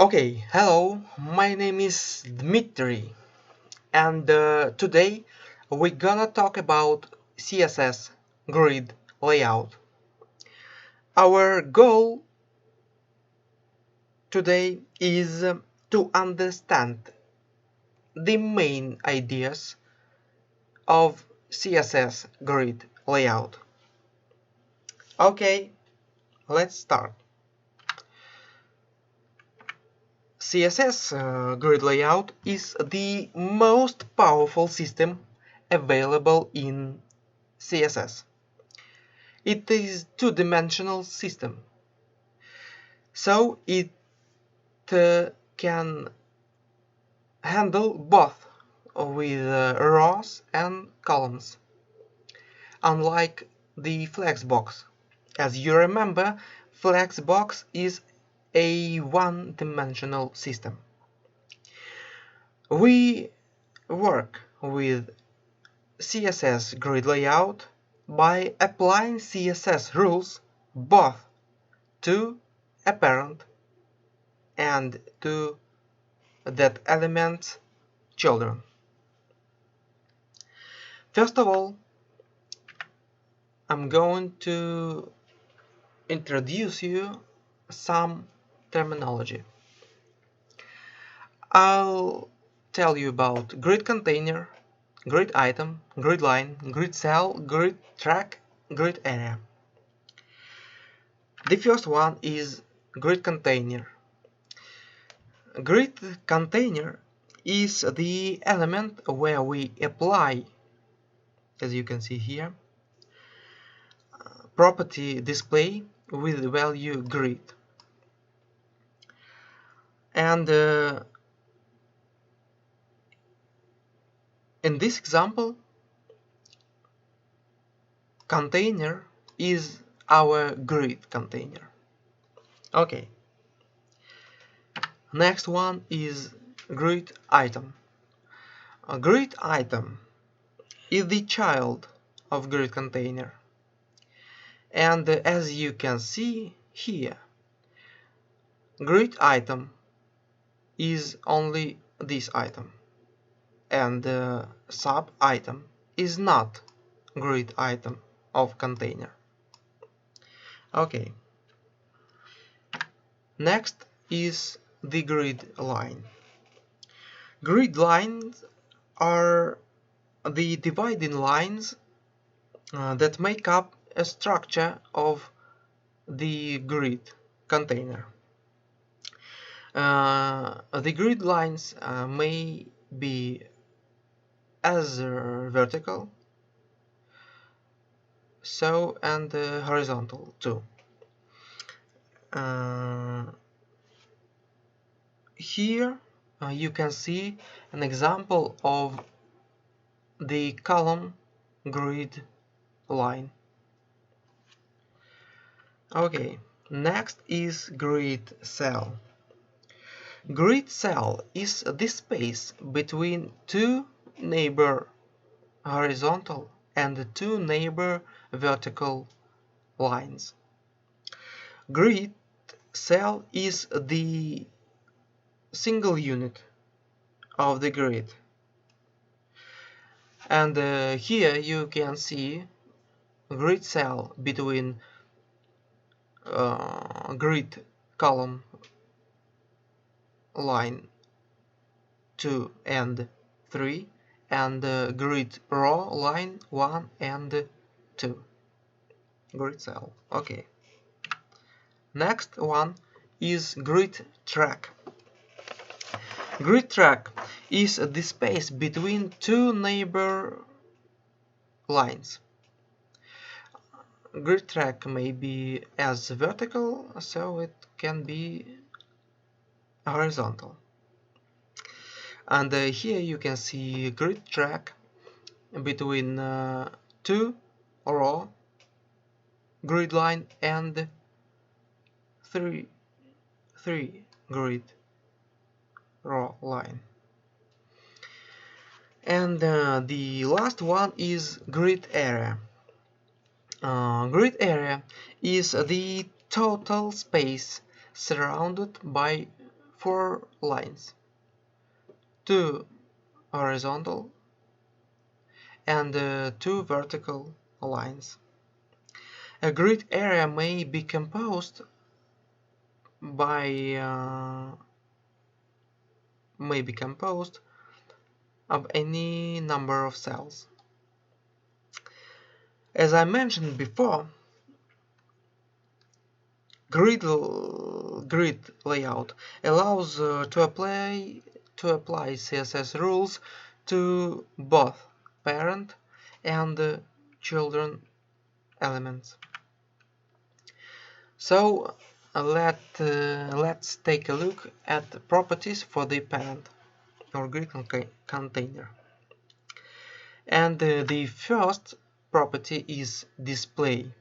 Okay, hello, my name is Dmitry, and today we're gonna talk about CSS grid layout. Our goal today is to understand the main ideas of CSS grid layout. Okay, let's start. CSS grid layout is the most powerful system available in CSS. It is two-dimensional system, so it can handle both with rows and columns, unlike the flexbox. As you remember, flexbox is a one-dimensional system. We work with CSS grid layout by applying CSS rules both to a parent and to that element's children. First of all, I'm going to introduce you some terminology. I'll tell you about grid container, grid item, grid line, grid cell, grid track, grid area. The first one is grid container. Grid container is the element where we apply, as you can see here, property display with value grid. And in this example, container is our grid container. Okay. Next one is grid item. A grid item is the child of grid container. And as you can see here, grid item is only this item, and the sub item is not grid item of container. Okay. Next is the grid line. Grid lines are the dividing lines that make up a structure of the grid container. The grid lines may be as vertical, so and horizontal too. Here you can see an example of the column grid line. Okay, next is grid cell. Grid cell is the space between two neighbor horizontal and two neighbor vertical lines. Grid cell is the single unit of the grid, and here you can see grid cell between grid column line 2 and 3 and grid row line 1 and 2. Grid cell. Okay. Next one is grid track. Grid track is the space between two neighbor lines. Grid track may be as vertical, so it can be horizontal. And here you can see grid track between two row grid line and three grid row line. And the last one is grid area. Grid area is the total space surrounded by 4 lines, 2 horizontal and 2 vertical lines. A grid area may be composed of any number of cells. As I mentioned before, grid layout allows to apply CSS rules to both parent and children elements. So let's take a look at the properties for the parent or grid container. And the first property is display.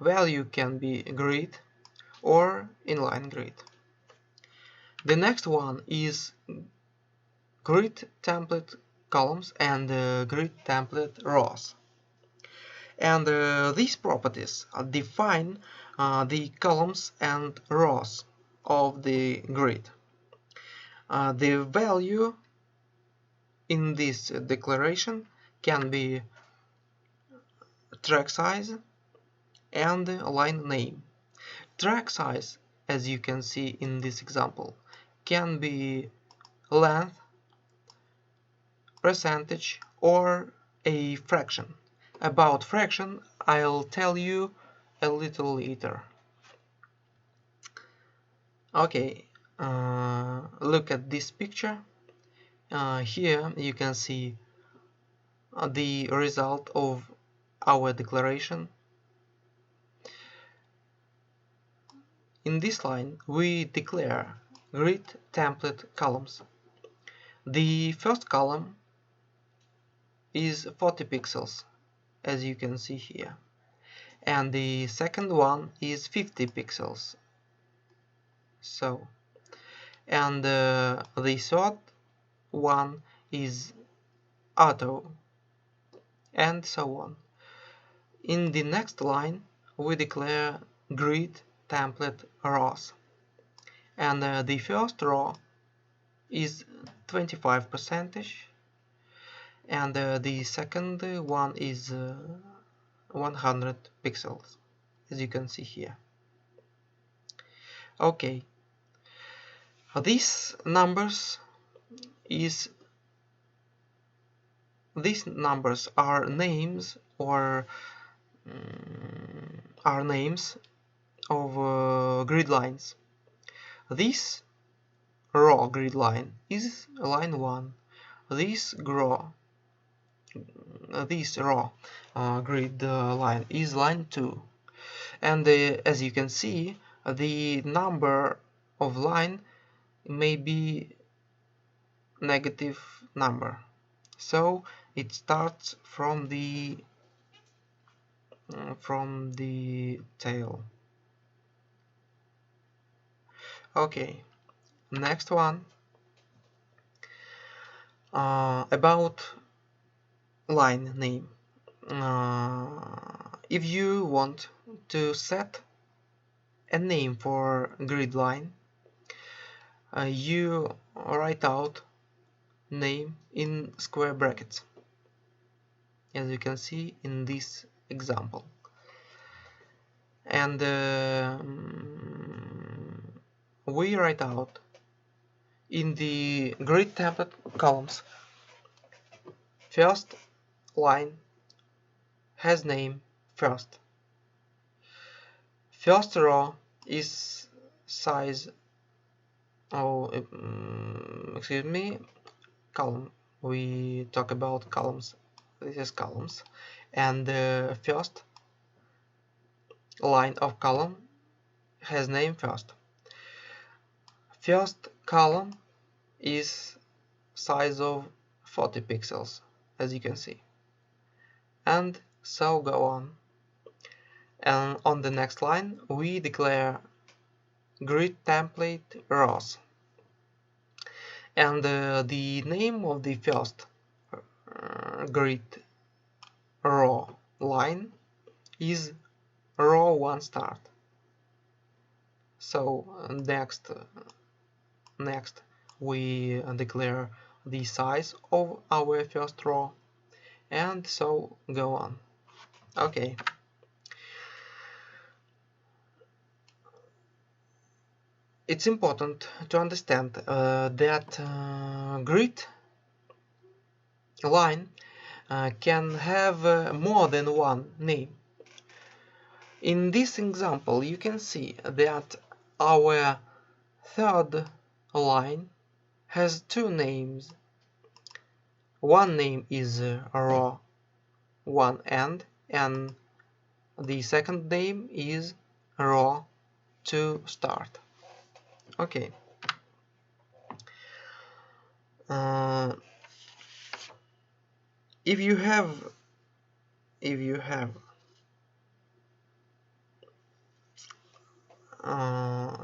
Value can be grid or inline grid. The next one is grid template columns and grid template rows. And these properties define the columns and rows of the grid. The value in this declaration can be track size and line name. Track size, as you can see in this example, can be length, percentage, or a fraction. About fraction, I'll tell you a little later. Okay, look at this picture. Here you can see the result of our declaration. In this line, we declare grid template columns. The first column is 40 pixels, as you can see here, and the second one is 50 pixels. So, and the third one is auto, and so on. In the next line, we declare grid template rows, and the first row is 25%, and the second one is 100 pixels, as you can see here. Okay, these numbers are names of grid lines. This row grid line is line 1. This row grid line is line 2. And as you can see, the number of line may be negative number. So it starts from the tail. Okay, next one, about line name. If you want to set a name for grid line, you write out name in square brackets, as you can see in this example. And we write out in the grid template columns, first line has name first. First row is size, column. We talk about columns. This is columns, and the first line of column has name first. First column is size of 40 pixels, as you can see, and so go on. And on the next line we declare grid template rows, and the name of the first grid row line is row 1 start. So Next, we declare the size of our first row, and so go on. Okay. It's important to understand that grid line can have more than one name. In this example, you can see that our third line has two names. One name is row 1 end, and the second name is row 2 start. Okay. If you have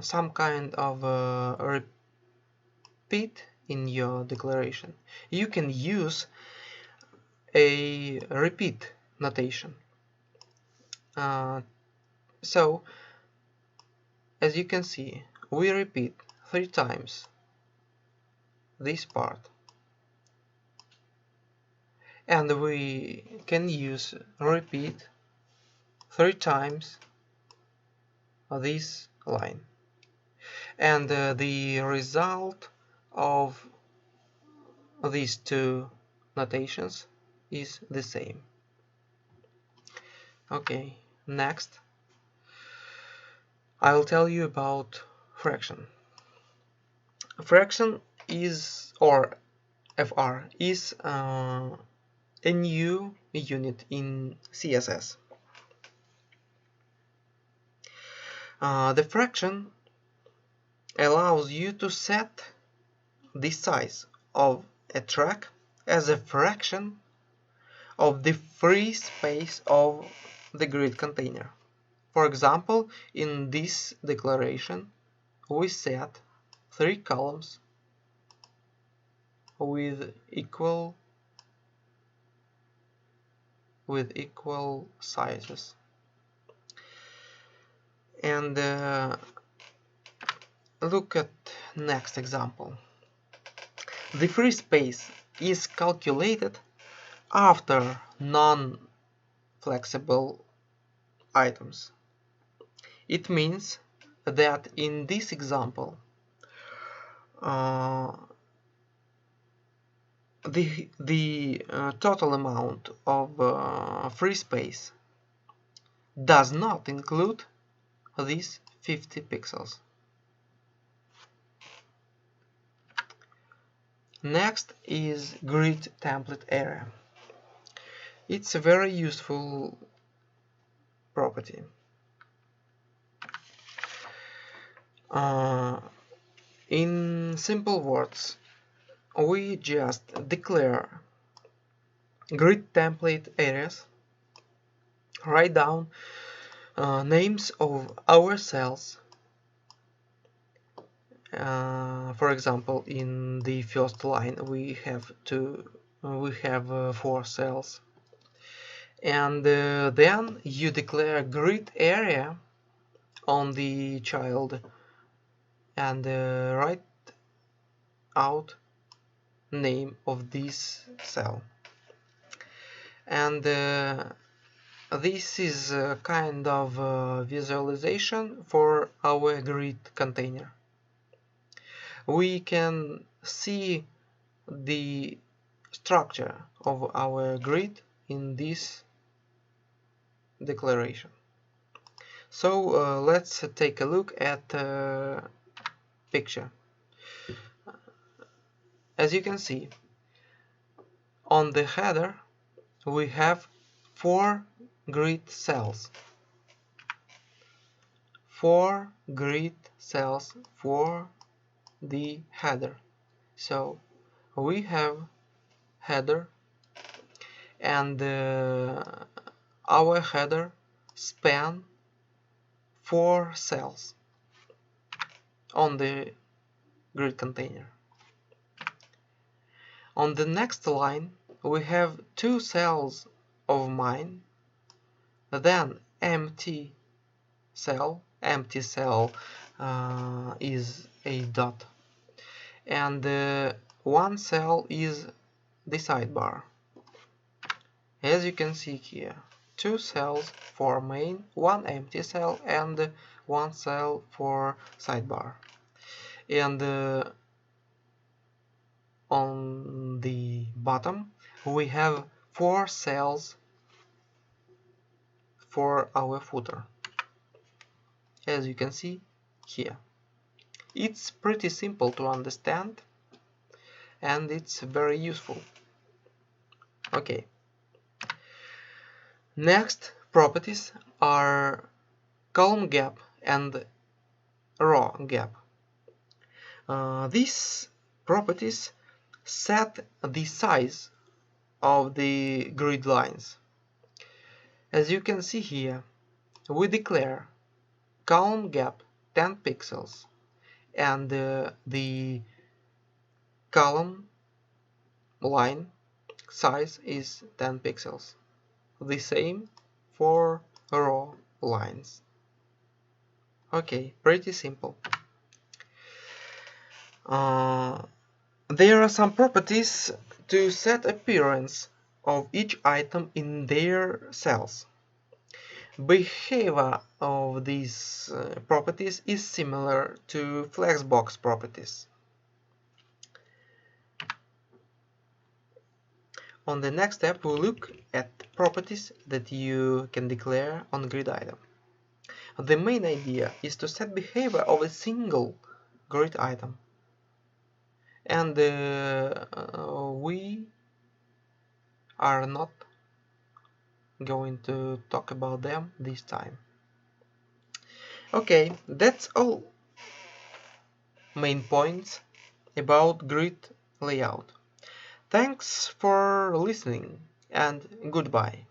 some kind of repeat in your declaration, you can use a repeat notation. So as you can see, we repeat 3 times this part, and we can use repeat 3 times this line, and the result of these two notations is the same. Okay, next I'll tell you about fraction. Fraction is, or FR, is a new unit in CSS. The fraction allows you to set the size of a track as a fraction of the free space of the grid container. For example, in this declaration, we set 3 columns with equal sizes. And look at next example. The free space is calculated after non-flexible items. It means that in this example, the total amount of free space does not include these 50 pixels. Next is grid template area. It's a very useful property. In simple words, we just declare grid template areas, write down names of our cells. For example, in the first line we have 4 cells, and then you declare grid area on the child and write out name of this cell. And this is a kind of visualization for our grid container. We can see the structure of our grid in this declaration. So let's take a look at the picture. As you can see, on the header we have 4 grid cells. 4 grid cells for the header. So we have header, and our header span 4 cells on the grid container. On the next line we have 2 cells of mine, then empty cell is a dot, and one cell is the sidebar. As you can see here, 2 cells for main, 1 empty cell, and 1 cell for sidebar. And on the bottom we have 4 cells for our footer, as you can see here. It's pretty simple to understand and it's very useful. Okay. Next properties are column gap and row gap. These properties set the size of the grid lines. As you can see here, we declare column gap 10 pixels and the column line size is 10 pixels. The same for row lines. Okay, pretty simple. There are some properties to set appearance of each item in their cells. Behavior of these properties is similar to flexbox properties. On the next step, we'll look at properties that you can declare on grid item. The main idea is to set behavior of a single grid item, and we are not going to talk about them this time. Okay, that's all main points about grid layout. Thanks for listening and goodbye.